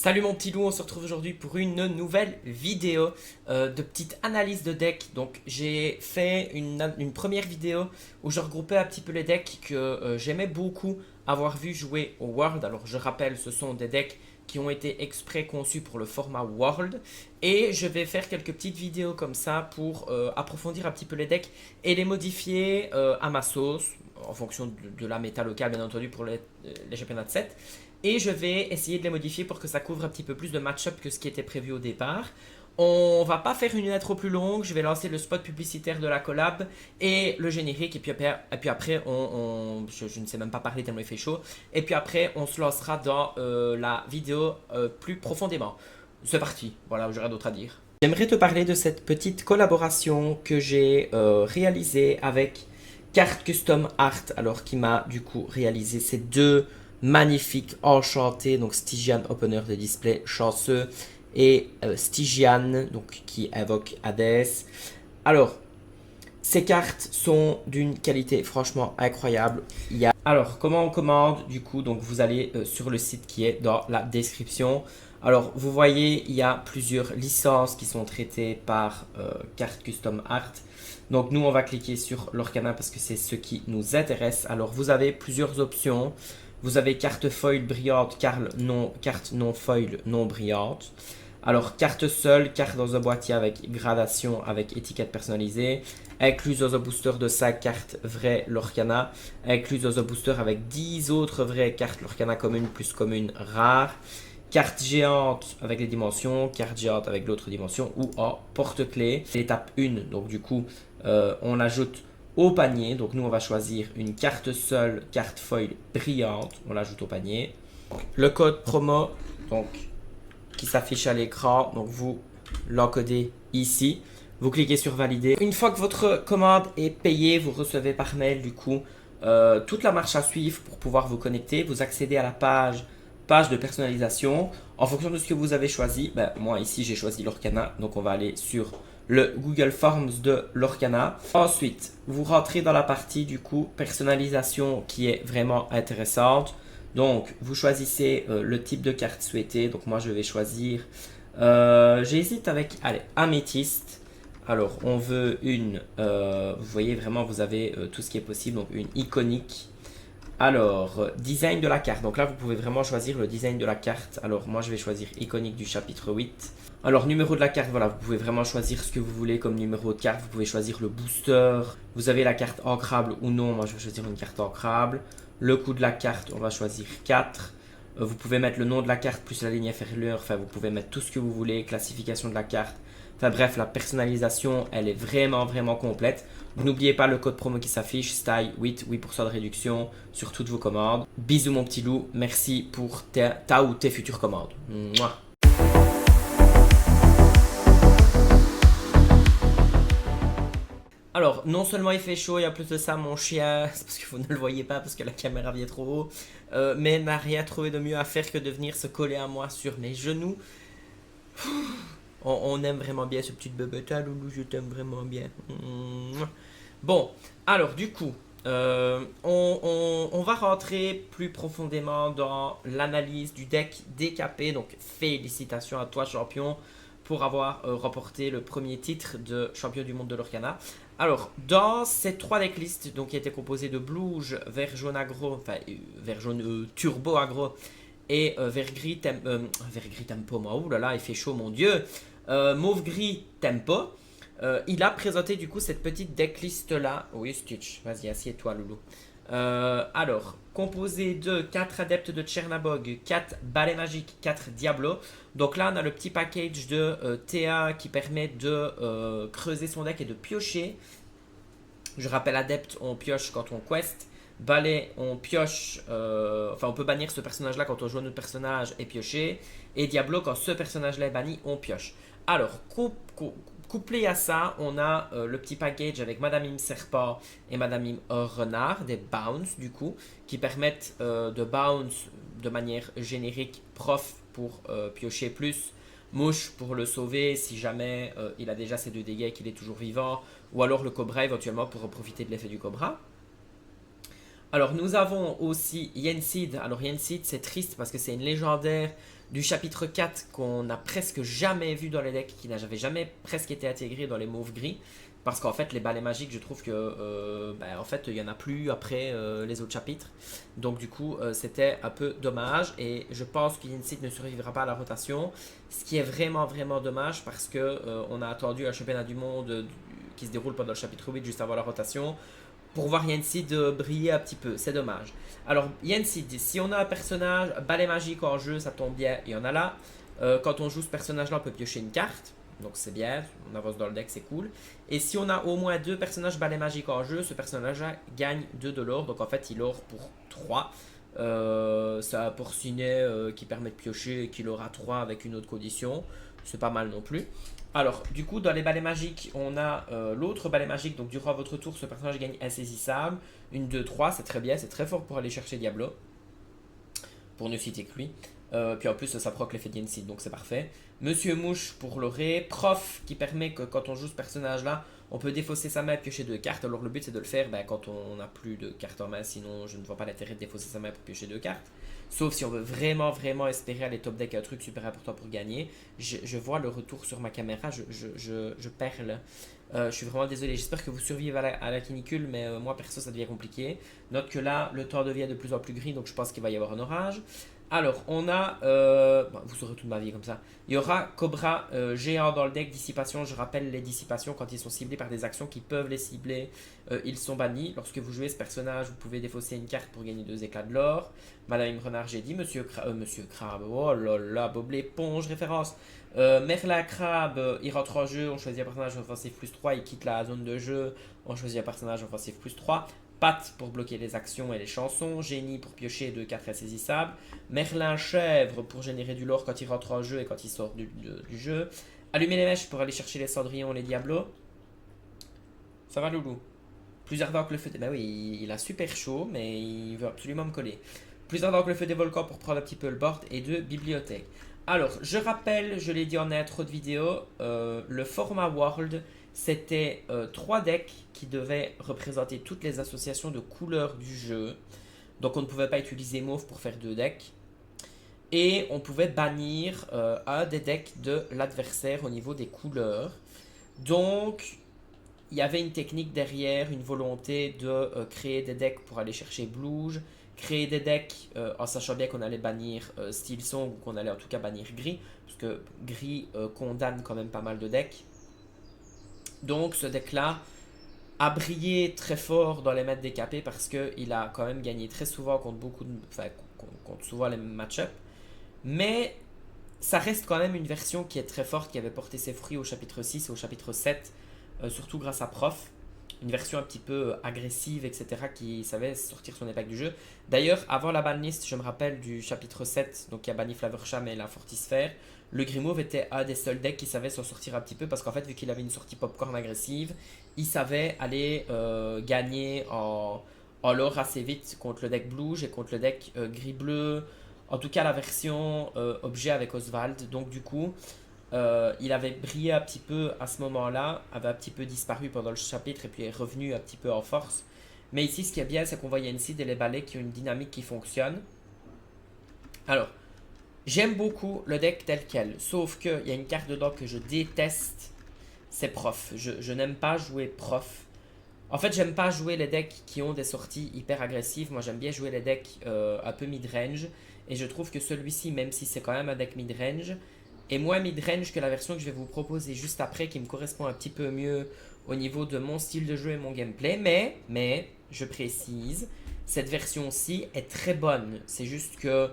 Salut mon petit loup, on se retrouve aujourd'hui pour une nouvelle vidéo de petite analyse de deck. Donc j'ai fait une première vidéo où je regroupais un petit peu les decks que j'aimais beaucoup avoir vu jouer au World. Alors je rappelle, ce sont des decks qui ont été exprès conçus pour le format World. Et je vais faire quelques petites vidéos comme ça pour approfondir un petit peu les decks et les modifier à ma sauce, en fonction de la méta locale bien entendu pour les championnats de 7. Et je vais essayer de les modifier pour que ça couvre un petit peu plus de match-up que ce qui était prévu au départ. On va pas faire une lettre plus longue, je vais lancer le spot publicitaire de la collab et le générique. Et puis après je ne sais même pas parler tellement il fait chaud. Et puis après, on se lancera dans la vidéo plus profondément. C'est parti, voilà, j'aurais d'autres à dire. J'aimerais te parler de cette petite collaboration que j'ai réalisée avec Carte Custom Art, alors qui m'a du coup réalisé ces deux magnifiques enchantés, donc Stygian Opener de display chanceux et Stygian donc qui évoque Hadès. Alors, ces cartes sont d'une qualité franchement incroyable. Alors, comment on commande du coup? Donc, vous allez sur le site qui est dans la description. Alors, vous voyez, il y a plusieurs licences qui sont traitées par Carte Custom Art. Donc, nous, on va cliquer sur l'Orcana parce que c'est ce qui nous intéresse. Alors, vous avez plusieurs options. Vous avez carte foil brillante, carte non foil non brillante. Alors, carte seule, carte dans un boîtier avec gradation, avec étiquette personnalisée. Incluse dans un booster de 5 cartes vraies Lorcana. Incluse dans un booster avec 10 autres vraies cartes Lorcana communes plus communes rares. Carte géante avec les dimensions, carte géante avec l'autre dimension ou en porte-clés. L'étape 1, donc du coup, on ajoute au panier. Donc nous, on va choisir une carte seule, carte foil brillante. On l'ajoute au panier. Le code promo, donc qui s'affiche à l'écran. Donc vous l'encodez ici. Vous cliquez sur valider. Une fois que votre commande est payée, vous recevez par mail du coup toute la marche à suivre pour pouvoir vous connecter. Vous accédez à la page de personnalisation. En fonction de ce que vous avez choisi, ben, moi ici j'ai choisi l'Orcana. Donc on va aller sur le Google Forms de l'Orcana. Ensuite, vous rentrez dans la partie du coup personnalisation qui est vraiment intéressante. Donc, vous choisissez le type de carte souhaitée. Donc, moi, je vais choisir. J'hésite avec, allez, améthyste. Alors, on veut une. Vous voyez vraiment, vous avez tout ce qui est possible. Donc, une iconique. Alors, design de la carte. Donc là, vous pouvez vraiment choisir le design de la carte. Alors, moi, je vais choisir iconique du chapitre 8. Alors, numéro de la carte, voilà, vous pouvez vraiment choisir ce que vous voulez comme numéro de carte. Vous pouvez choisir le booster. Vous avez la carte ancrable ou non. Moi, je vais choisir une carte ancrable. Le coût de la carte, on va choisir 4. Vous pouvez mettre le nom de la carte plus la ligne inférieure. Enfin, vous pouvez mettre tout ce que vous voulez. Classification de la carte. Enfin bref, la personnalisation, elle est vraiment, vraiment complète. N'oubliez pas le code promo qui s'affiche, STY 8, 8% de réduction sur toutes vos commandes. Bisous mon petit loup, merci pour ta ou tes futures commandes. Mouah. Alors, non seulement il fait chaud, et en plus de ça, mon chien, c'est parce que vous ne le voyez pas, parce que la caméra vient trop haut, mais n'a rien trouvé de mieux à faire que de venir se coller à moi sur les genoux. On aime vraiment bien ce petit bébé, loulou, je t'aime vraiment bien. Bon, alors du coup, on va rentrer plus profondément dans l'analyse du deck DKP. Donc félicitations à toi champion pour avoir remporté le premier titre de champion du monde de l'Orcana. Alors, dans ces trois decklists, donc qui étaient composés de Blouge, vert jaune aggro, enfin vert jaune turbo aggro et vert gris tempo, moi, ouh là là, il fait chaud mon dieu, mauve gris tempo. Il a présenté du coup cette petite decklist là. Oui, Stitch, vas-y, assieds-toi, loulou. Alors, composé de 4 adeptes de Chernabog, 4 balais magiques, 4 Diablo. Donc là, on a le petit package de TA qui permet de creuser son deck et de piocher. Je rappelle, adepte, on pioche quand on quest. Balai, on pioche, enfin on peut bannir ce personnage-là quand on joue notre personnage et piocher. Et Diablo, quand ce personnage-là est banni, on pioche. Alors, couplé à ça, on a le petit package avec Madame Im Serpent et Madame Im Renard, des bounce du coup, qui permettent de bounce de manière générique prof pour piocher plus, mouche pour le sauver si jamais il a déjà ses 2 dégâts et qu'il est toujours vivant, ou alors le cobra éventuellement pour profiter de l'effet du cobra. Alors nous avons aussi Yensid. Alors Yensid c'est triste parce que c'est une légendaire du chapitre 4 qu'on n'a presque jamais vu dans les decks, qui n'a jamais presque été intégré dans les mauves gris. Parce qu'en fait les balais magiques je trouve que en fait il n'y en a plus après les autres chapitres. Donc du coup c'était un peu dommage et je pense que Yensid ne survivra pas à la rotation. Ce qui est vraiment vraiment dommage parce que on a attendu un championnat du monde qui se déroule pendant le chapitre 8 juste avant la rotation pour voir Yensid briller un petit peu, c'est dommage. Alors Yensid, si on a un personnage balai magique en jeu, ça tombe bien, il y en a là. Quand on joue ce personnage là, on peut piocher une carte, donc c'est bien, on avance dans le deck, c'est cool. Et si on a au moins deux personnages balai magique en jeu, ce personnage là gagne 2 de l'or, donc en fait il or pour 3. Ça a un porcinet qui permet de piocher et qu'il aura 3 avec une autre condition, c'est pas mal non plus. Alors, du coup, dans les balais magiques, on a l'autre balai magique. Donc, durant votre tour, ce personnage gagne insaisissable. Une 2-3, c'est très bien, c'est très fort pour aller chercher Diablo. Pour ne citer que lui. Puis en plus, ça proc l'effet d'Yensid, donc c'est parfait. Monsieur Mouche pour le ré. Prof qui permet que quand on joue ce personnage-là, on peut défausser sa main et piocher 2 cartes. Alors, le but c'est de le faire quand on n'a plus de cartes en main. Sinon, je ne vois pas l'intérêt de défausser sa main pour piocher 2 cartes. Sauf si on veut vraiment, vraiment espérer aller top deck un truc super important pour gagner. Je vois le retour sur ma caméra, je perle. Je suis vraiment désolé, j'espère que vous survivez à la canicule, mais moi perso ça devient compliqué. Note que là, le temps devient de plus en plus gris, donc je pense qu'il va y avoir un orage. Alors, on a, vous saurez toute ma vie comme ça. Il y aura Cobra géant dans le deck, dissipation. Je rappelle les dissipations quand ils sont ciblés par des actions qui peuvent les cibler. Ils sont bannis. Lorsque vous jouez ce personnage, vous pouvez défausser une carte pour gagner 2 éclats de l'or. Madame Renard, j'ai dit. Monsieur Crabe, oh là là, Bob l'éponge, référence. Merlin Crabe, il rentre en jeu. On choisit un personnage offensif plus 3. Il quitte la zone de jeu. On choisit un personnage offensif plus 3. Pat pour bloquer les actions et les chansons, Génie pour piocher 2 cartes insaisissables, Merlin Chèvre pour générer du lore quand il rentre en jeu et quand il sort du jeu, Allumer les mèches pour aller chercher les cendrillons et les diablos. Ça va Loulou? Plus ardent que le feu des... Bah oui, il a super chaud, mais il veut absolument me coller. Plus ardent que le feu des volcans pour prendre un petit peu le board et 2 bibliothèques. Alors, je rappelle, je l'ai dit en intro de vidéo, le format World, c'était 3 decks qui devaient représenter toutes les associations de couleurs du jeu. Donc on ne pouvait pas utiliser mauve pour faire 2 decks. Et on pouvait bannir un des decks de l'adversaire au niveau des couleurs. Donc il y avait une technique derrière, une volonté de créer des decks pour aller chercher Blouge, créer des decks en sachant bien qu'on allait bannir Steel Song ou qu'on allait en tout cas bannir Gris, parce que Gris condamne quand même pas mal de decks. Donc ce deck là a brillé très fort dans les maîtres DKP parce qu'il a quand même gagné très souvent contre beaucoup de, enfin, contre souvent les match-up. Mais ça reste quand même une version qui est très forte, qui avait porté ses fruits au chapitre 6 et au chapitre 7, surtout grâce à Prof. Une version un petit peu agressive, etc., qui savait sortir son épingle du jeu. D'ailleurs, avant la banlist, je me rappelle du chapitre 7, donc qui a banni Flavorsham et la Fortisphère, le Grimauve était un des seuls decks qui savait s'en sortir un petit peu, parce qu'en fait, vu qu'il avait une sortie popcorn agressive, il savait aller gagner en lore assez vite contre le deck Blouge et contre le deck gris-bleu. En tout cas, la version objet avec Oswald. Donc, du coup, il avait brillé un petit peu à ce moment-là, avait un petit peu disparu pendant le chapitre et puis est revenu un petit peu en force. Mais ici, ce qui est bien, c'est qu'on voit Yensid et les balais qui ont une dynamique qui fonctionne. Alors, j'aime beaucoup le deck tel quel, sauf qu'il y a une carte dedans que je déteste, c'est Prof. Je n'aime pas jouer Prof. En fait, j'aime pas jouer les decks qui ont des sorties hyper agressives. Moi, j'aime bien jouer les decks un peu mid-range. Et je trouve que celui-ci, même si c'est quand même un deck mid-range, est moins mid-range que la version que je vais vous proposer juste après, qui me correspond un petit peu mieux au niveau de mon style de jeu et mon gameplay. Mais, je précise, cette version-ci est très bonne. C'est juste que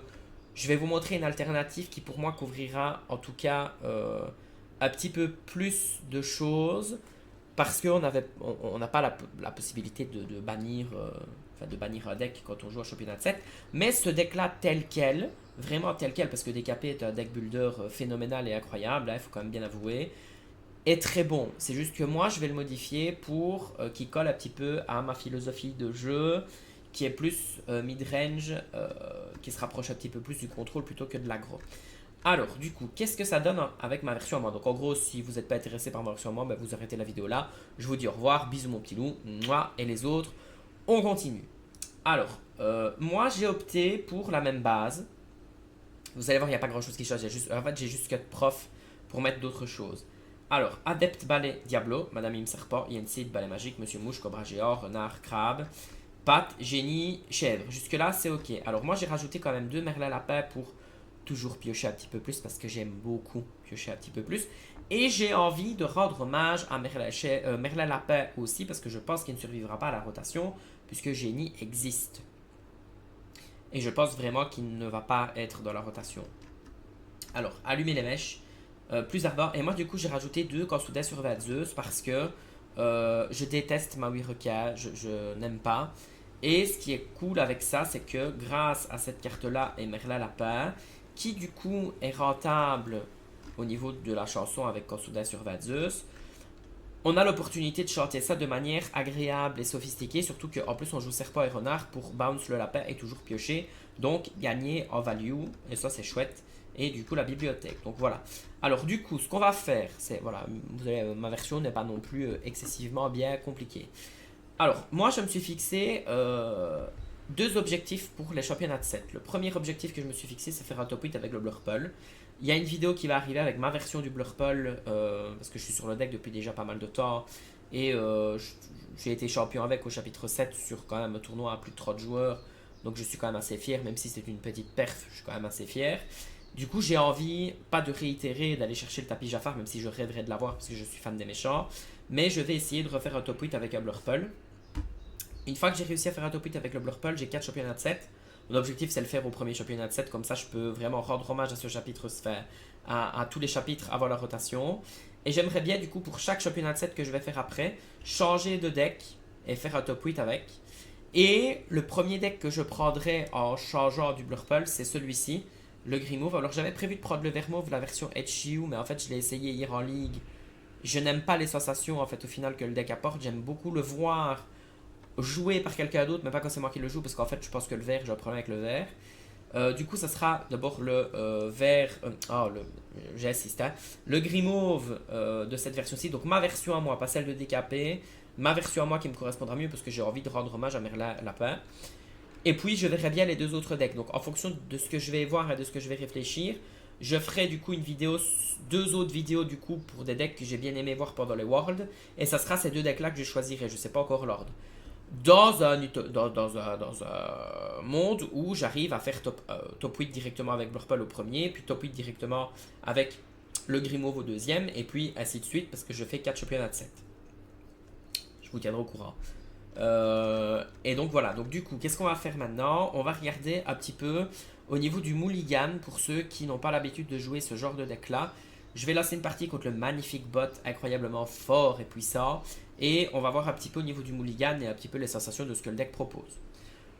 je vais vous montrer une alternative qui pour moi couvrira en tout cas un petit peu plus de choses parce qu'on n'a pas la possibilité de bannir, de bannir un deck quand on joue à championnat de 7. Mais ce deck-là tel quel, vraiment tel quel, parce que DKP est un deck builder phénoménal et incroyable, il faut quand même bien avouer, est très bon. C'est juste que moi, je vais le modifier pour qu'il colle un petit peu à ma philosophie de jeu, qui est plus mid-range, qui se rapproche un petit peu plus du contrôle plutôt que de l'aggro. Alors, du coup, qu'est-ce que ça donne avec ma version à moi? Donc, en gros, si vous n'êtes pas intéressé par ma version à moi, vous arrêtez la vidéo là. Je vous dis au revoir, bisous mon petit loup, moi et les autres, on continue. Alors, moi j'ai opté pour la même base. Vous allez voir, il n'y a pas grand chose qui change. En fait, j'ai juste cut prof pour mettre d'autres choses. Alors, adepte balai Diablo, Madame Im Serpent, Yensid, balai magique, Monsieur Mouche, Cobra Géant, Renard, Crabe, Pat, Génie, Chèvre. Jusque-là, c'est ok. Alors, moi j'ai rajouté quand même deux Merlin Lapin pour toujours piocher un petit peu plus parce que j'aime beaucoup piocher un petit peu plus. Et j'ai envie de rendre hommage à Merlin Lapin aussi parce que je pense qu'il ne survivra pas à la rotation puisque Génie existe. Et je pense vraiment qu'il ne va pas être dans la rotation. Alors, allumer les mèches, plus ardent. Et moi, du coup, j'ai rajouté deux Kansouda sur Zeus parce que je déteste Maui Requin, je n'aime pas. Et ce qui est cool avec ça, c'est que grâce à cette carte-là et Merlin Lapin, qui du coup est rentable au niveau de la chanson avec Kansouda sur Zeus, on a l'opportunité de chanter ça de manière agréable et sophistiquée, surtout qu'en plus on joue Serpent et Renard pour bounce le lapin et toujours piocher, donc gagner en value, et ça c'est chouette, et du coup la bibliothèque. Donc voilà. Alors du coup, ce qu'on va faire, c'est, voilà, vous avez, ma version n'est pas non plus excessivement bien compliquée. Alors, moi je me suis fixé deux objectifs pour les championnats de 7. Le premier objectif que je me suis fixé, c'est faire un top 8 avec le Blurple. Il y a une vidéo qui va arriver avec ma version du Blurple, parce que je suis sur le deck depuis déjà pas mal de temps. Et j'ai été champion avec au chapitre 7 sur quand même un tournoi à plus de 30 joueurs. Donc je suis quand même assez fier, même si c'est une petite perf, je suis quand même assez fier. Du coup, j'ai envie, pas de réitérer, d'aller chercher le tapis Jafar, même si je rêverais de l'avoir parce que je suis fan des méchants. Mais je vais essayer de refaire un top 8 avec un Blurple. Une fois que j'ai réussi à faire un top 8 avec le Blurple, j'ai 4 championnats de 7. Mon objectif, c'est le faire au premier championnat de 7. Comme ça, je peux vraiment rendre hommage à ce chapitre, à tous les chapitres avant la rotation. Et j'aimerais bien, du coup, pour chaque championnat de 7 que je vais faire après, changer de deck et faire un top 8 avec. Et le premier deck que je prendrai en changeant du Blurple, c'est celui-ci, le Grimauve. Alors, j'avais prévu de prendre le Vermauve, la version HU, mais en fait, je l'ai essayé hier en ligue. Je n'aime pas les sensations, en fait, au final, que le deck apporte. J'aime beaucoup le voir joué par quelqu'un d'autre, mais pas quand c'est moi qui le joue, parce qu'en fait, je pense que le vert, j'ai un problème avec le vert. Du coup, ça sera d'abord le vert. J'insiste, hein, le gris mauve de cette version-ci. Donc, ma version à moi, pas celle de DKP. Ma version à moi qui me correspondra mieux, parce que j'ai envie de rendre hommage à Merlin Lapin. Et puis, je verrai bien les deux autres decks. Donc, en fonction de ce que je vais voir et de ce que je vais réfléchir, je ferai du coup une vidéo, deux autres vidéos du coup pour des decks que j'ai bien aimé voir pendant les Worlds. Et ça sera ces deux decks là que je choisirai. Je sais pas encore l'ordre dans un monde où j'arrive à faire top 8 directement avec Blurple au premier, puis top 8 directement avec le Grimauve au deuxième, et puis ainsi de suite, parce que je fais 4 championnats de 7. Je vous tiendrai au courant. Et donc voilà, donc du coup, qu'est-ce qu'on va faire maintenant? On va regarder un petit peu au niveau du mulligan, pour ceux qui n'ont pas l'habitude de jouer ce genre de deck-là. Je vais lancer une partie contre le magnifique bot, incroyablement fort et puissant. Et on va voir un petit peu au niveau du mulligan et un petit peu les sensations de ce que le deck propose.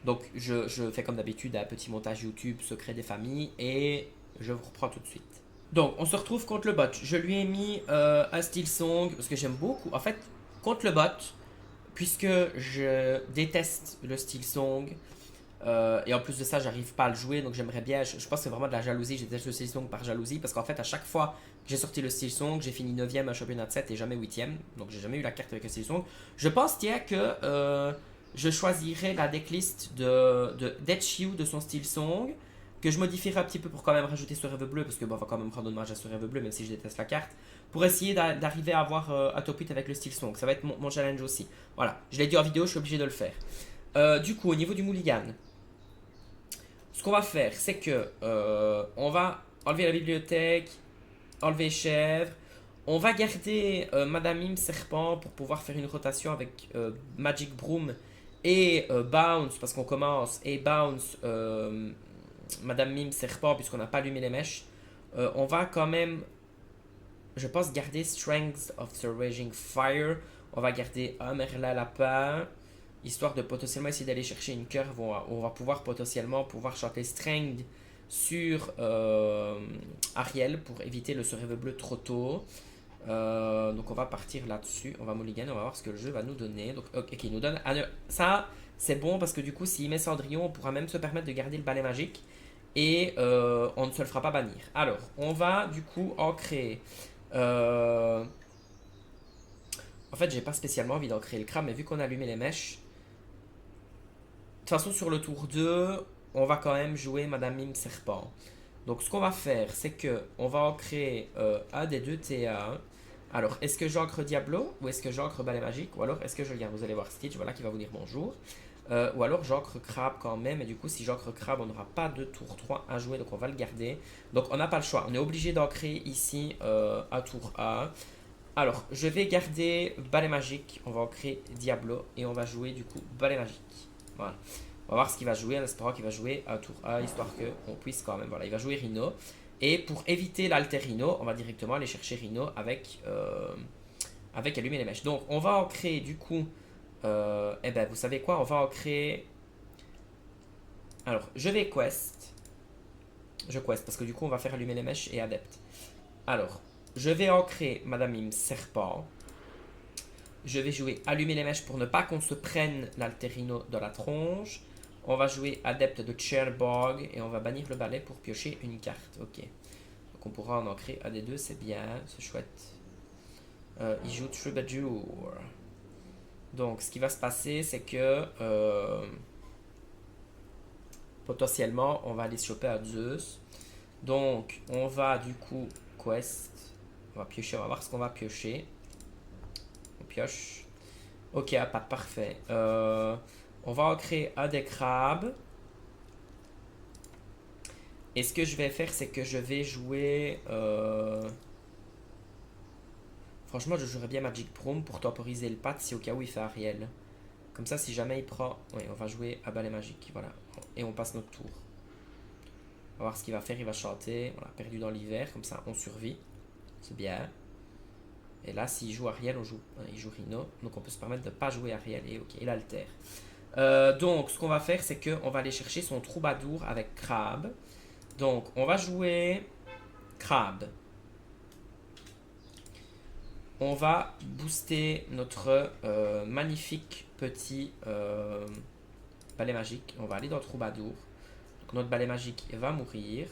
Donc je fais comme d'habitude un petit montage YouTube, secret des familles, et je vous reprends tout de suite. Donc on se retrouve contre le bot. Je lui ai mis un Steel Song, parce que j'aime beaucoup. En fait, contre le bot, puisque je déteste le Steel Song, et en plus de ça, j'arrive pas à le jouer, donc j'aimerais bien. Je pense que c'est vraiment de la jalousie. J'étais le Steel Song par jalousie, parce qu'en fait, à chaque fois que j'ai sorti le Steel Song, j'ai fini 9ème à championnat de 7 et jamais 8ème. Donc j'ai jamais eu la carte avec le Steel Song. Je pense, tiens, que je choisirais la decklist d'Etchiu de son Steel Song, que je modifierai un petit peu pour quand même rajouter ce rêve bleu, parce que bon, on va quand même rendre hommage à ce rêve bleu, même si je déteste la carte, pour essayer d'arriver à avoir un top 8 avec le Steel Song. Ça va être mon challenge aussi. Voilà, je l'ai dit en vidéo, je suis obligé de le faire. Du coup, au niveau du mulligan, ce qu'on va faire, c'est que on va enlever la bibliothèque, enlever chèvre. On va garder Madame Mime Serpent pour pouvoir faire une rotation avec Magic Broom et Bounce, parce qu'on commence, et Bounce Madame Mime Serpent, puisqu'on n'a pas allumé les mèches. On va quand même, je pense, garder Strength of the Raging Fire. On va garder un Merlin Lapin, histoire de potentiellement essayer d'aller chercher une curve où on va potentiellement pouvoir chanter Strength sur Ariel pour éviter le rêve bleu trop tôt. Donc on va partir là-dessus, on va mulligan, on va voir ce que le jeu va nous donner. Donc ok, il nous donne ça, c'est bon parce que du coup s'il met Cendrillon, on pourra même se permettre de garder le balai magique et on ne se le fera pas bannir. Alors on va du coup en créer. En fait j'ai pas spécialement envie d'en créer le crabe, mais vu qu'on a allumé les mèches, toute façon, sur le tour 2, on va quand même jouer Madame Mime Serpent. Donc, ce qu'on va faire, c'est que on va en créer un des deux TA. Alors, est-ce que j'ancre Diablo ou est-ce que j'ancre Balai Magique ou alors est-ce que je le garde? Vous allez voir Stitch, voilà, qui va vous dire bonjour. Ou alors j'ancre Crabe quand même, et du coup, si j'ancre Crabe, on n'aura pas de tour 3 à jouer, donc on va le garder. Donc, on n'a pas le choix, on est obligé d'ancrer ici à tour A. Alors, je vais garder Balai Magique, on va ancrer Diablo, et on va jouer du coup Balai Magique. Voilà. On va voir ce qu'il va jouer en espérant qu'il va jouer à tour A, histoire qu'on puisse quand même. Voilà, il va jouer Rhino. Et pour éviter l'alter Rhino, on va directement aller chercher Rhino avec Allumer les mèches. Donc, on va en créer du coup. Eh ben, vous savez quoi? On va en créer. Alors, je vais quest. Je quest parce que du coup, on va faire Allumer les mèches et Adepte. Alors, je vais en créer Madame Mime Serpent. Je vais jouer Allumer les mèches pour ne pas qu'on se prenne l'alterino dans la tronche. On va jouer Adepte de Chairbog et on va bannir le balai pour piocher une carte. Ok. Donc on pourra en ancrer un des deux, c'est bien, c'est chouette. Il joue Troubadour. Donc ce qui va se passer, c'est que potentiellement on va aller se choper à Zeus. Donc on va du coup quest. On va piocher, on va voir ce qu'on va piocher. On pioche. Ok, pas parfait. On va en créer un des crabes. Et ce que je vais faire, c'est que je vais jouer. Franchement, je jouerais bien Magic Broom pour temporiser le pat si au cas où il fait Ariel. Comme ça, si jamais il prend. Oui, on va jouer à balai magique. Voilà. Et on passe notre tour. On va voir ce qu'il va faire. Il va chanter. Voilà, perdu dans l'hiver. Comme ça, on survit. C'est bien. Et là, s'il joue Ariel, il joue Rhino. Donc on peut se permettre de ne pas jouer Ariel. Et ok, il altère. Donc, ce qu'on va faire, c'est qu'on va aller chercher son troubadour avec Crabe. Donc, on va jouer Crabe. On va booster notre magnifique petit balai magique. On va aller dans troubadour. Donc, notre balai magique va mourir.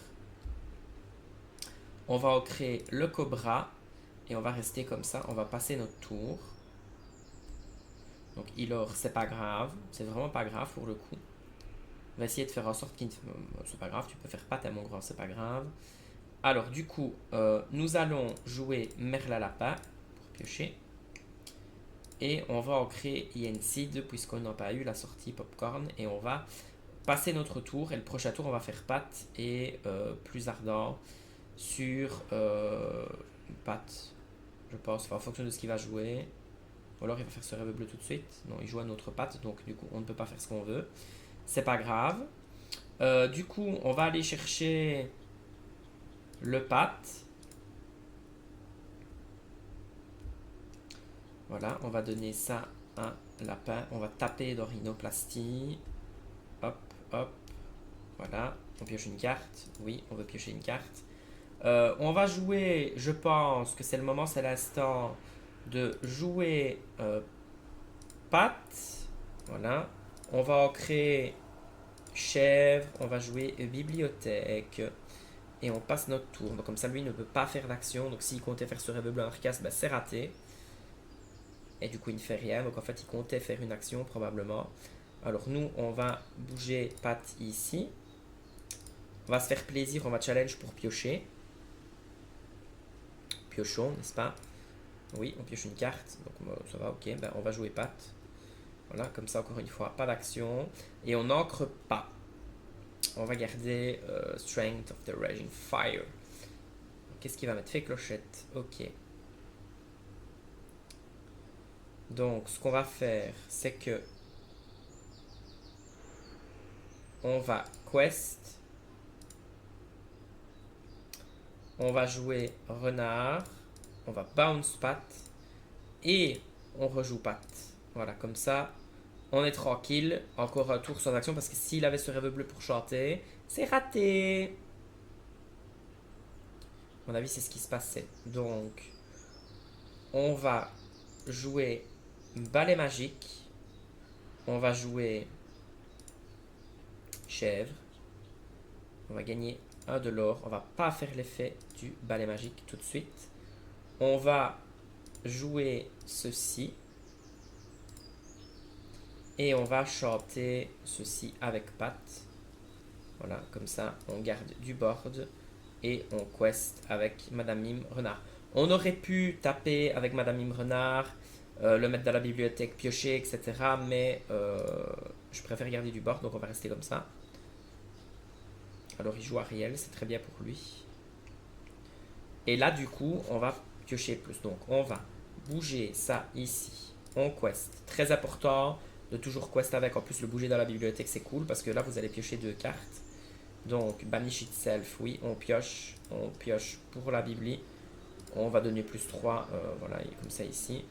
On va en créer le cobra. Et on va rester comme ça. On va passer notre tour. Donc, Ilor, c'est pas grave. C'est vraiment pas grave pour le coup. On va essayer de faire en sorte qu'il ne... C'est pas grave, tu peux faire pas mon grand, c'est pas grave. Alors, du coup, nous allons jouer Merla Lapin pour piocher. Et on va en créer Yensid puisqu'on n'a pas eu la sortie Popcorn. Et on va passer notre tour. Et le prochain tour, on va faire Pat et plus ardent sur Pat, je pense, enfin, en fonction de ce qu'il va jouer. Ou alors il va faire ce rêve bleu tout de suite. Non, il joue un autre Pat, donc du coup, on ne peut pas faire ce qu'on veut. C'est pas grave. Du coup, on va aller chercher le Pat. Voilà, on va donner ça à un lapin. On va taper dans Rhinoplastie. Hop, hop. Voilà, on pioche une carte. Oui, on veut piocher une carte. On va jouer, je pense que c'est le moment, c'est l'instant de jouer Pat. Voilà. On va en créer chèvre. On va jouer bibliothèque. Et on passe notre tour. Donc comme ça, lui ne peut pas faire d'action. Donc s'il comptait faire ce rêve bleu Arcas, bah, c'est raté. Et du coup, il ne fait rien. Donc en fait, il comptait faire une action probablement. Alors nous, on va bouger Pat ici. On va se faire plaisir. On va challenge pour piocher. Piochons, n'est-ce pas? Oui, on pioche une carte. Donc ça va, ok. Ben, on va jouer Pat. Voilà, comme ça, encore une fois, pas d'action. Et on n'ancre pas. On va garder Strength of the Raging Fire. Qu'est-ce qu'il va mettre? Fait clochette. Ok. Donc, ce qu'on va faire, c'est que on va quest. On va jouer renard. On va bounce Pat. Et on rejoue Pat. Voilà, comme ça, on est tranquille. Encore un tour sans action parce que s'il avait ce rêve bleu pour chanter, c'est raté. À mon avis, c'est ce qui se passait. Donc, on va jouer balai magique. On va jouer chèvre. On va gagner un de l'or. On va pas faire l'effet du balai magique tout de suite. On va jouer ceci. Et on va chanter ceci avec Pat. Voilà, comme ça, on garde du board. Et on quest avec Madame Mime Renard. On aurait pu taper avec Madame Mime Renard, le mettre dans la bibliothèque, piocher, etc. Mais je préfère garder du board, donc on va rester comme ça. Alors il joue Ariel, c'est très bien pour lui. Et là, du coup, on va piocher plus. Donc on va bouger ça ici. On quest. Très important de toujours quest avec. En plus, le bouger dans la bibliothèque, c'est cool parce que là, vous allez piocher 2 cartes. Donc, Banish Itself, oui, on pioche pour la Bibli. On va donner plus 3, voilà, comme ça ici.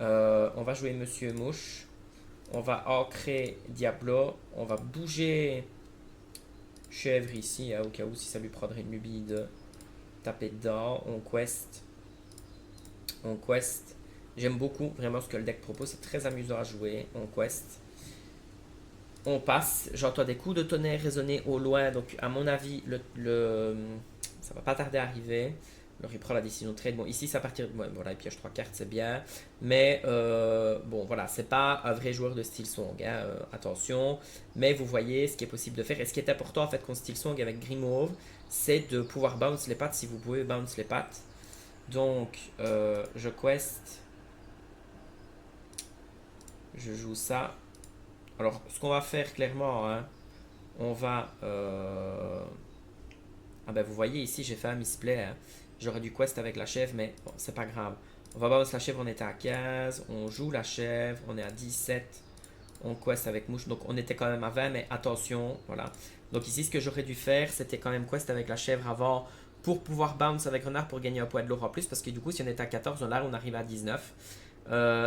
On va jouer Monsieur Mouche. On va ancrer Diablo. On va bouger Chèvre ici, au cas où si ça lui prendrait une lubie de taper dedans. On quest. On quest. J'aime beaucoup vraiment ce que le deck propose. C'est très amusant à jouer. On quest. On passe, j'entends des coups de tonnerre résonner au loin, donc à mon avis, ça va pas tarder à arriver. Alors il prend la décision de trade. Bon, ici, ça partir. Ouais, voilà, il pioche 3 cartes, c'est bien. Mais bon, voilà, c'est pas un vrai joueur de Steel Song, hein, attention. Mais vous voyez ce qui est possible de faire. Et ce qui est important en fait contre Steel Song avec Grimauve, c'est de pouvoir bounce les pattes si vous pouvez bounce les pattes. Donc, je quest. Je joue ça. Alors, ce qu'on va faire clairement, hein, on va... Ah ben vous voyez ici, j'ai fait un misplay. Hein. J'aurais dû quest avec la chèvre, mais bon, c'est pas grave. On va bounce la chèvre, on était à 15. On joue la chèvre, on est à 17. On quest avec mouche, donc on était quand même à 20, mais attention, voilà. Donc ici, ce que j'aurais dû faire, c'était quand même quest avec la chèvre avant pour pouvoir bounce avec renard pour gagner un point de l'or en plus, parce que du coup, si on était à 14, là, on arrive à 19.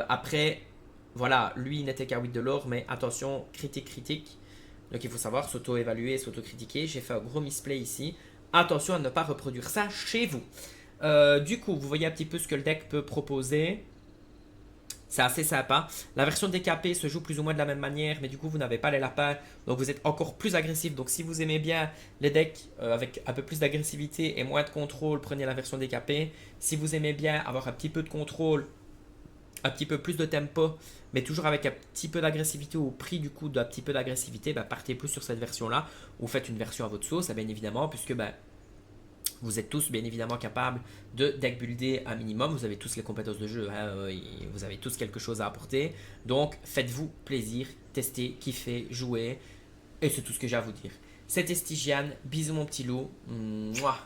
Après, voilà, lui, il n'était qu'à 8 de l'or, mais attention, critique. Donc il faut savoir s'auto-évaluer, s'auto-critiquer. J'ai fait un gros misplay ici. Attention à ne pas reproduire ça chez vous. Du coup, vous voyez un petit peu ce que le deck peut proposer. C'est assez sympa. La version DKP se joue plus ou moins de la même manière, mais du coup, vous n'avez pas les lapins, donc vous êtes encore plus agressif. Donc, si vous aimez bien les decks avec un peu plus d'agressivité et moins de contrôle, prenez la version DKP. Si vous aimez bien avoir un petit peu de contrôle, un petit peu plus de tempo, mais toujours avec un petit peu d'agressivité au prix du coup d'un petit peu d'agressivité, bah, partez plus sur cette version-là, ou faites une version à votre sauce, bien évidemment, puisque bah, vous êtes tous bien évidemment capables de deck builder un minimum, vous avez tous les compétences de jeu, hein, vous avez tous quelque chose à apporter, donc faites-vous plaisir, testez, kiffez, jouez, et c'est tout ce que j'ai à vous dire. C'était Stygian, bisous mon petit loup, mouah.